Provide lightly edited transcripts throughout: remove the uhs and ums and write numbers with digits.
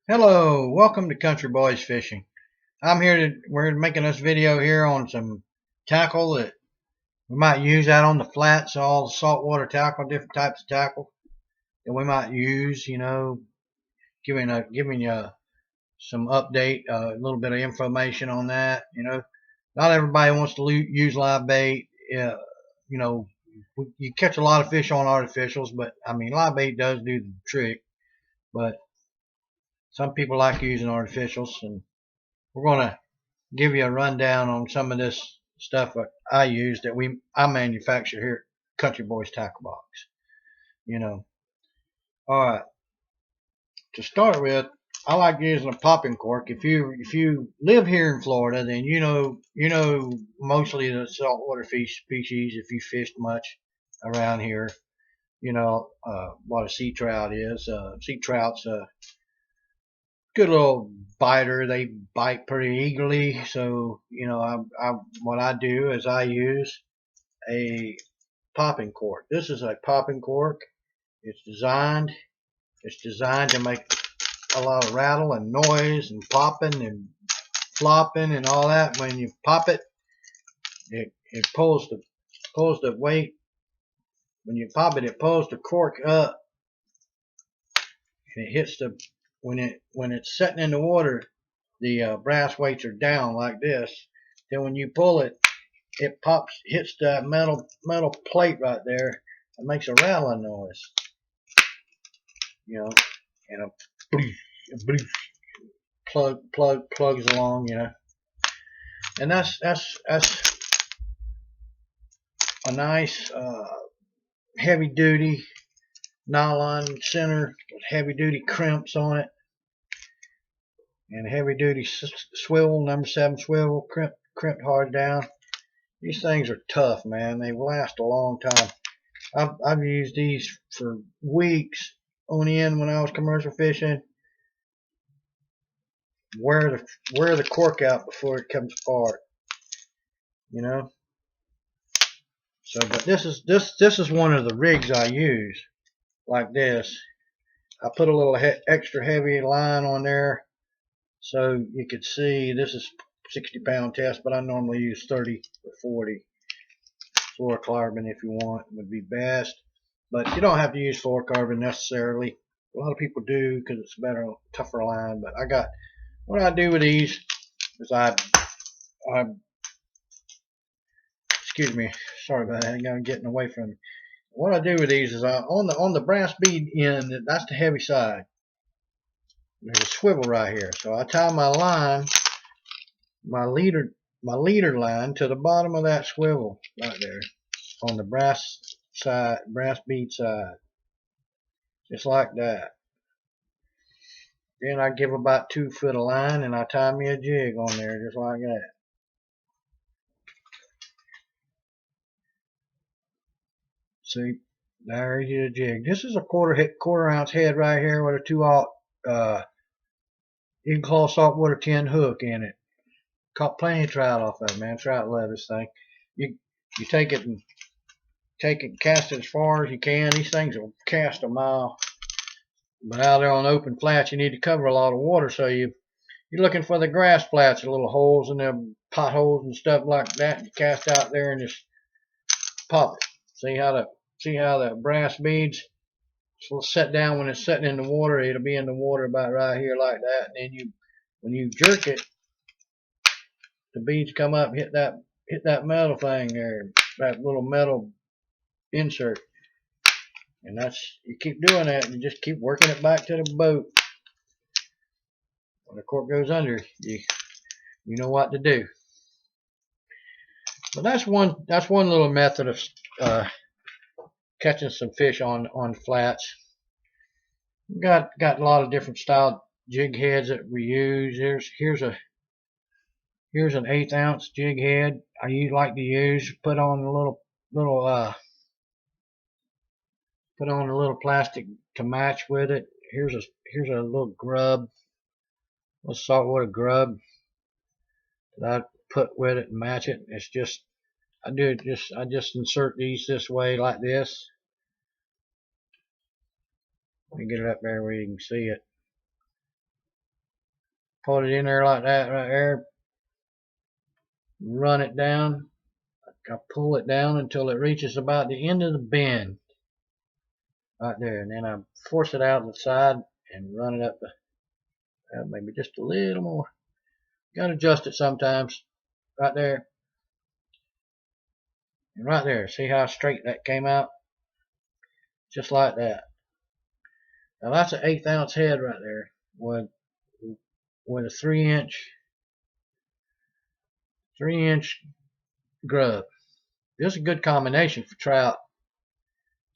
Hello, welcome to Country Boys Fishing. We're making this video here on some tackle that we might use out on the flats, all the saltwater tackle, different types of tackle that we might use, giving you some update, a little bit of information on that. Not everybody wants to use live bait. You know, you catch a lot of fish on artificials, but I mean, live bait does do the trick, but some people like using artificials, and we're going to give you a rundown on some of this stuff that I use that I manufacture here at Country Boys Tackle Box. You know. All right. To start with, I like using a popping cork. If you live here in Florida, then you know mostly the saltwater fish species. If you fished much around here, what a sea trout is. Sea trout's a good little biter. They bite pretty eagerly. So what I do is I use a popping cork. This is a popping cork. It's designed. It's designed to make a lot of rattle and noise and popping and flopping and all that. When you pop it, it pulls the weight. When you pop it, it pulls the cork up, and it hits the when it's sitting in the water. The brass weights are down like this. Then when you pull it, it pops, hits that metal plate right there. It makes a rattling noise, and a bleep plugs along, and that's a nice heavy duty nylon center with heavy duty crimps on it, and heavy duty swivel, number 7 swivel, crimped hard down. These things are tough, man. They last a long time. I've used these for weeks on end when I was commercial fishing. Wear the cork out before it comes apart. So, but this is one of the rigs I use, like this. I put a little extra heavy line on there so you could see. This is 60-pound test, but I normally use 30 or 40. Fluorocarbon, if you want, would be best, but you don't have to use fluorocarbon necessarily. A lot of people do because it's better, tougher line. But what I do with these is I excuse me, sorry about that, I'm getting away from it. What I do with these is on the brass bead end, that's the heavy side. There's a swivel right here, so I tie my line, my leader line to the bottom of that swivel right there on the brass bead side, just like that. Then I give about 2 foot of line and I tie me a jig on there just like that. See, there's your jig. This is a quarter ounce head right here with a 2/0 Eagle Claw saltwater tin hook in it. Caught plenty of trout off of it, man. Trout love this thing. You take it and cast it as far as you can. These things will cast a mile. But out there on the open flats, you need to cover a lot of water, so you're looking for the grass flats, the little holes and the potholes and stuff like that. You cast out there and just pop it. See how the brass beads will set down when it's sitting in the water. It'll be in the water about right here like that. And then when you jerk it, the beads come up, hit that metal thing there, that little metal insert. And you keep doing that, and you just keep working it back to the boat. When the cork goes under, you know what to do. But that's one little method of catching some fish on flats. We've got a lot of different style jig heads that we use. Here's an 1/8 ounce jig head I like to use. Put on a little plastic to match with it. Here's a little grub, a saltwater grub that I put with it and match it. It's just I just insert these this way like this. Let me get it up there where you can see it. Put it in there like that right there. Run it down. I pull it down until it reaches about the end of the bend. Right there. And then I force it out the side and run it up the, maybe just a little more. Got to adjust it sometimes. Right there. And right there. See how straight that came out? Just like that. Now that's an 1/8 ounce head right there with a 3-inch grub. This is a good combination for trout.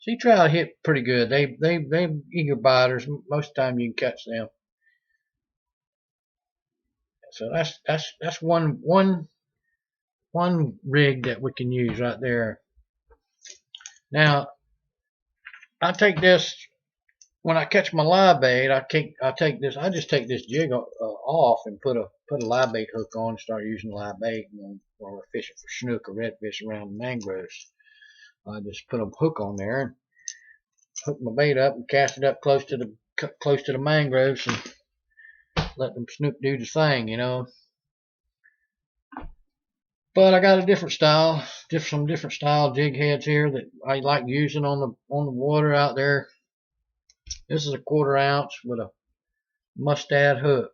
Sea trout hit pretty good. They eager biters. Most of the time you can catch them. So that's one rig that we can use right there. Now I take this when I catch my live bait. I just take this jig off and put a live bait hook on and start using live bait when we're fishing for snook or redfish around the mangroves. I just put a hook on there and hook my bait up and cast it up close to the mangroves and let them snook do the thing, you know. But I got a different style, some different style jig heads here that I like using on the water out there. This is a 1/4 ounce with a mustad hook.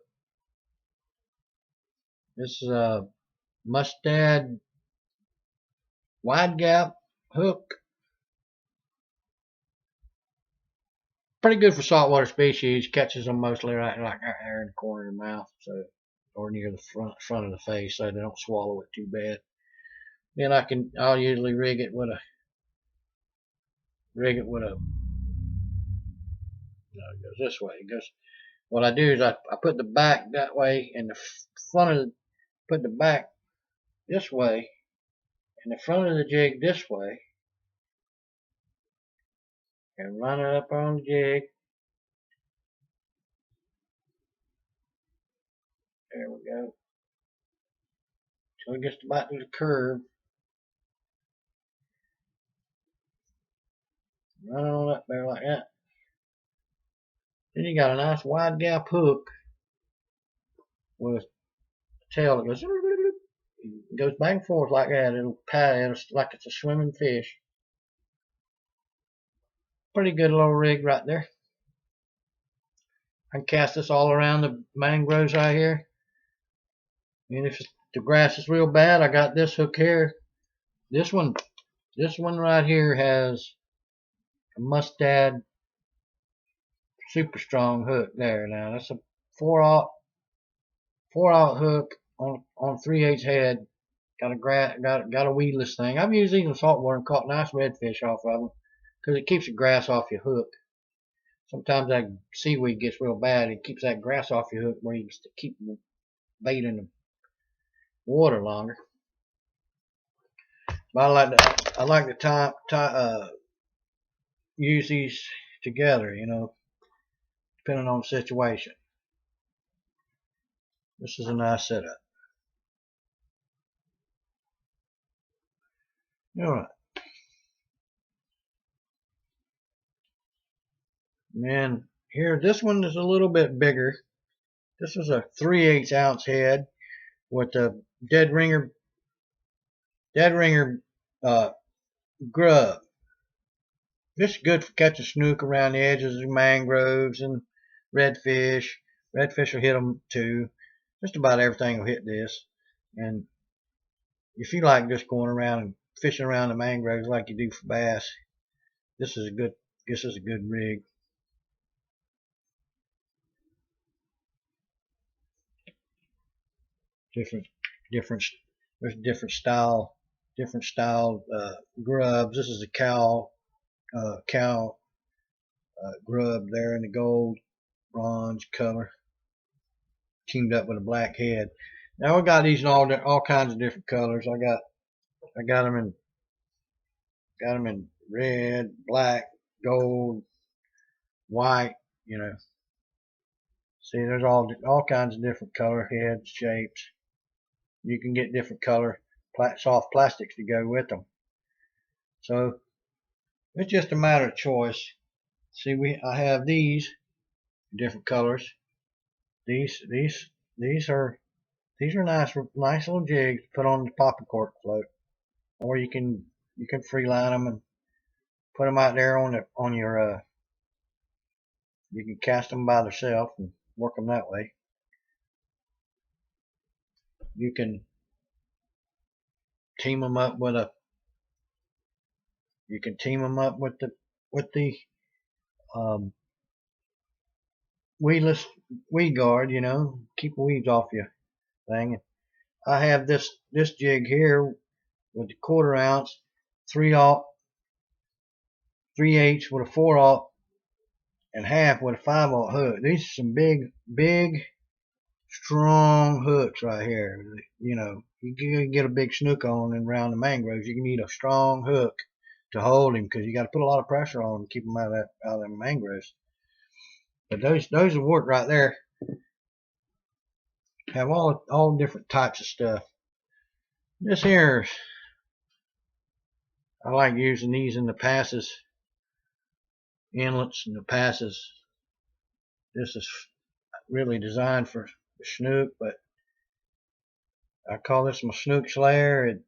This is a mustad wide gap hook. Pretty good for saltwater species. Catches them mostly right there in the corner of the mouth, so or near the front of the face, so they don't swallow it too bad. Then I'll usually rig it with a no, it goes this way. It goes. What I do is I put the back that way and the front of put the back this way and the front of the jig this way, and run it up on the jig. There we go. Till it gets about to the curve. Run it on up there like that. Then you got a nice wide gap hook with a tail that goes back and forth like that. It'll paddle like it's a swimming fish. Pretty good little rig right there. I can cast this all around the mangroves right here. And if the grass is real bad, I got this hook here. This one right here has a mustad super strong hook there. Now that's a 4/0 hook on 3/8 head. Got a weedless thing. I've used these in saltwater and caught nice redfish off of them because it keeps the grass off your hook. Sometimes that seaweed gets real bad. It keeps that grass off your hook where you can keep the bait in the water longer. But I like to use these together, you know, depending on the situation. This is a nice setup. All right. And then here, this one is a little bit bigger. This is a 3/8 ounce head with a dead ringer grub. This is good for catching snook around the edges of mangroves and redfish. Redfish will hit them too. Just about everything will hit this. And if you like just going around and fishing around the mangroves like you do for bass, this is a good rig. There's different style grubs. This is a cow grub there in the gold bronze color, teamed up with a black head. Now we got these in all kinds of different colors. I got them in red, black, gold, white. You know, see, there's all kinds of different color heads, shapes. You can get different color soft plastics to go with them. So it's just a matter of choice. See, I have these different colors. These these are nice little jigs to put on the popping cork float, or you can free line them and put them out there on your you can cast them by themselves and work them that way. You can team them up with the weedless weed guard, keep the weeds off your thing. I have this jig here with the 1/4 ounce 3/0 3/8 with a 4/0 and half with a 5/0 hook. These are some big strong hooks right here. You can get a big snook on and around the mangroves. You need a strong hook to hold him, because you got to put a lot of pressure on him to keep him out of the mangroves. But those will work right there. Have all different types of stuff. This here, I like using these in the passes, inlets and the passes. This is really designed for the snook, but I call this my snook slayer.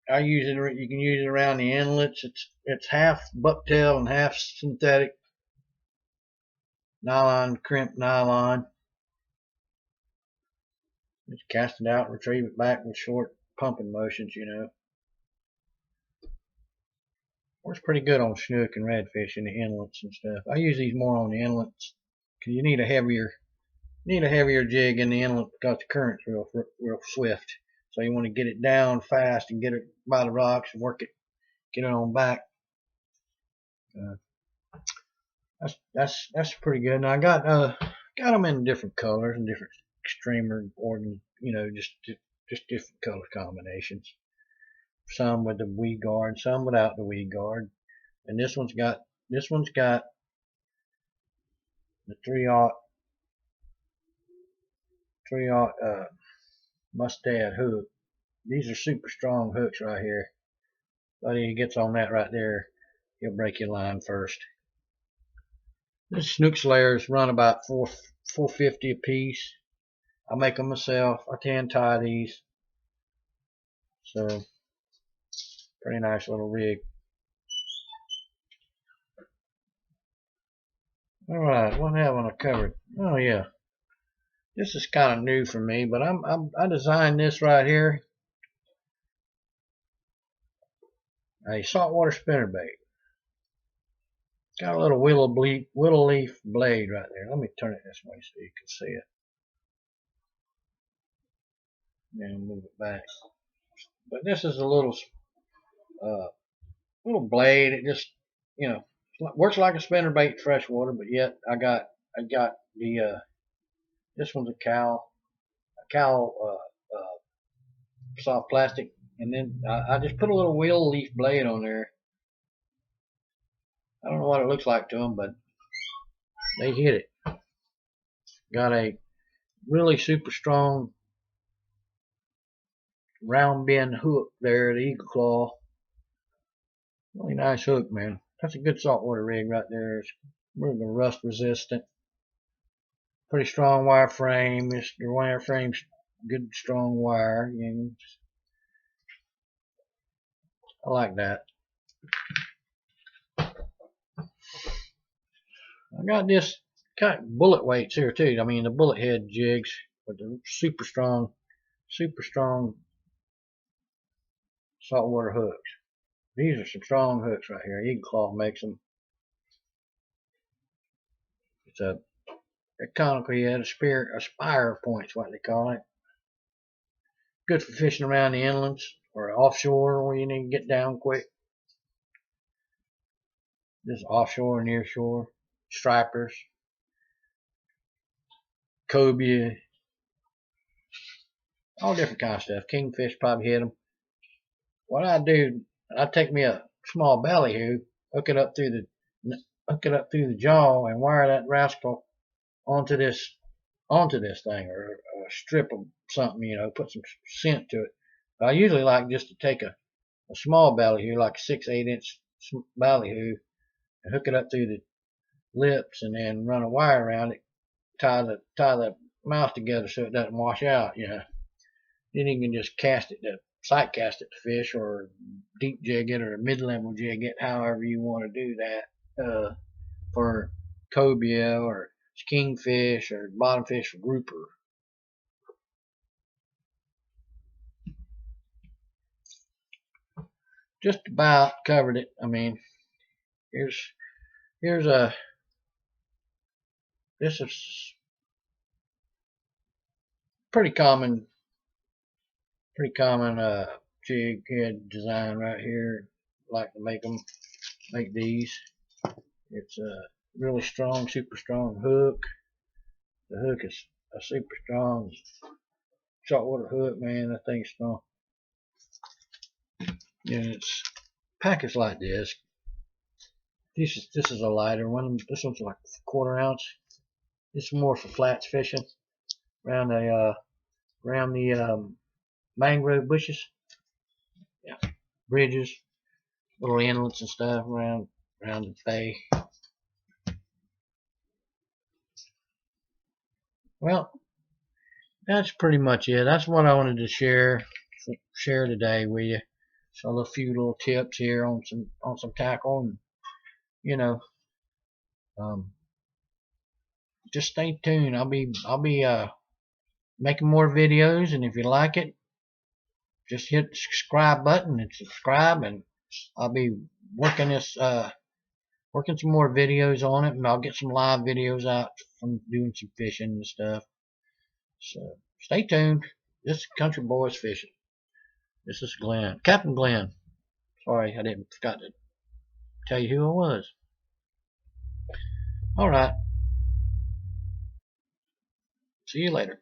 I use it. You can use it around the inlets. It's half bucktail and half synthetic nylon, crimped nylon. Just cast it out, retrieve it back with short pumping motions. Works pretty good on snook and redfish in the inlets and stuff. I use these more on the inlets because you need a heavier jig in the inlet because the current's real swift. So you want to get it down fast and get it by the rocks and work it, get it on back. That's pretty good. And I got them in different colors and different streamer ordering, just different color combinations. Some with the weed guard, some without the weed guard. And this one's got the 3/0 mustad hook. These are super strong hooks right here. But he gets on that right there, he'll break your line first. This snook slayers run about $4.50 a piece. I make them myself. I hand tie these. So pretty nice little rig. All right, what haven't I covered? Oh yeah, this is kind of new for me, but I designed this right here. A saltwater spinnerbait. Got a little willow leaf blade right there. Let me turn it this way so you can see it. And move it back. But this is a little blade. It just works like a spinnerbait freshwater, but yet I got the this one's a cow soft plastic, and then I just put a little willow leaf blade on there. I don't know what it looks like to them, but they hit it. Got a really super strong round bend hook there, the eagle claw. Really nice hook, man. That's a good saltwater rig right there. It's really rust resistant. Pretty strong wire frame. The wire frame's good strong wire. I like that. I got this kind of bullet weights here too. I mean the bullet head jigs with the super strong saltwater hooks. These are some strong hooks right here. Eagle Claw makes them. It's a conical head, a spire point's what they call it. Good for fishing around the inlands or offshore where you need to get down quick. This is offshore and near shore. Stripers, cobia, all different kind of stuff. Kingfish probably hit them. What I do, I take me a small ballyhoo, hook it up through the jaw, and wire that rascal onto this thing, or a strip of something, put some scent to it. But I usually like just to take a small ballyhoo, like a 6/8 inch ballyhoo, and hook it up through the lips and then run a wire around it, tie the mouth together so it doesn't wash out. Then you can just cast it to sight cast it to fish, or deep jig it, or mid-level jig it, however you want to do that, for cobia or kingfish or bottomfish for grouper. Just about covered it. I mean, here's a this is pretty common jig head design right here. Like to make these. It's a really strong, super strong hook. The hook is a super strong saltwater hook, man. That thing's strong. And it's packaged like this. This is a lighter one. This one's like a 1/4 ounce. This is more for flats fishing around the mangrove bushes, bridges, little inlets and stuff around the bay. Well, that's pretty much it. That's what I wanted to share today with you. So a few little tips here on some tackle, and just stay tuned. I'll be making more videos, and if you like it, just hit the subscribe button and subscribe, and I'll be working some more videos on it, and I'll get some live videos out from doing some fishing and stuff. So stay tuned. This is Country Boys Fishing. This is Glenn, Captain Glenn. Sorry, I forgot to tell you who I was. All right. See you later.